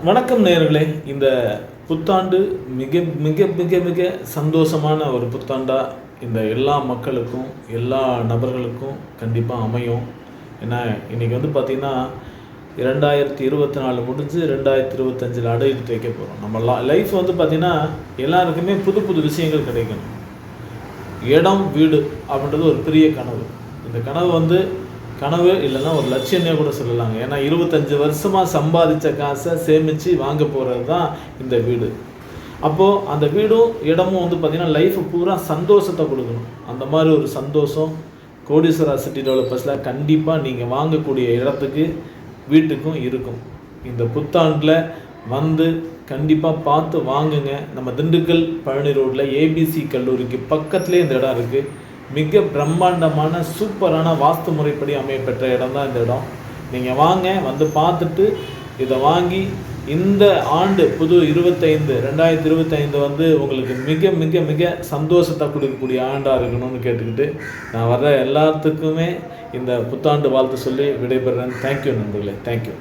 வணக்கம் நேயர்களே. இந்த புத்தாண்டு மிக மிக மிக மிக சந்தோஷமான ஒரு புத்தாண்டாக இந்த எல்லா மக்களுக்கும் எல்லா நபர்களுக்கும் கண்டிப்பாக அமையும். ஏன்னா இன்றைக்கி பார்த்திங்கன்னா 2024 முடிஞ்சு 2025 அடை எடுத்து வைக்க போகிறோம். நம்ம லைஃப் பார்த்திங்கன்னா எல்லாருக்குமே புது புது விஷயங்கள் கிடைக்கணும். இடம் வீடு அப்படின்றது ஒரு பெரிய கனவு. இந்த கனவு கனவு இல்லைன்னா ஒரு லட்சியமே கூட சொல்லலாங்க. ஏன்னா 25 வருஷமாக சம்பாதிச்ச காசை சேமித்து வாங்க போகிறது தான் இந்த வீடு. அப்போது அந்த வீடும் இடமும் பார்த்திங்கன்னா லைஃப் பூரா சந்தோஷத்தை கொடுக்கணும். அந்த மாதிரி ஒரு சந்தோஷம் கோடீஸ்வரா சிட்டி டெவலப்பர்ஸில் கண்டிப்பாக நீங்கள் வாங்கக்கூடிய இடத்துக்கு வீட்டுக்கும் இருக்கும். இந்த புத்தாண்டில் கண்டிப்பாக பார்த்து வாங்குங்க. நம்ம திண்டுக்கல் பழனி ரோட்டில் ஏபிசி கல்லூரிக்கு பக்கத்துலேயே இந்த இடம் இருக்குது. மிக பிரம்மாண்டமான சூப்பரான வாஸ்து முறைப்படி அமையப்பெற்ற இடம் தான் இந்த இடம். நீங்கள் வாங்க, பார்த்துட்டு இதை வாங்கி இந்த ஆண்டு புது 2025 உங்களுக்கு மிக மிக மிக சந்தோஷத்தை கொடுக்கக்கூடிய ஆண்டாக இருக்கணும்னு கேட்டுக்கிட்டு நான் வர்ற எல்லாத்துக்குமே இந்த புத்தாண்டு வாழ்த்து சொல்லி விடைபெறேன். தேங்க்யூ நண்பர்களே. தேங்க்யூ.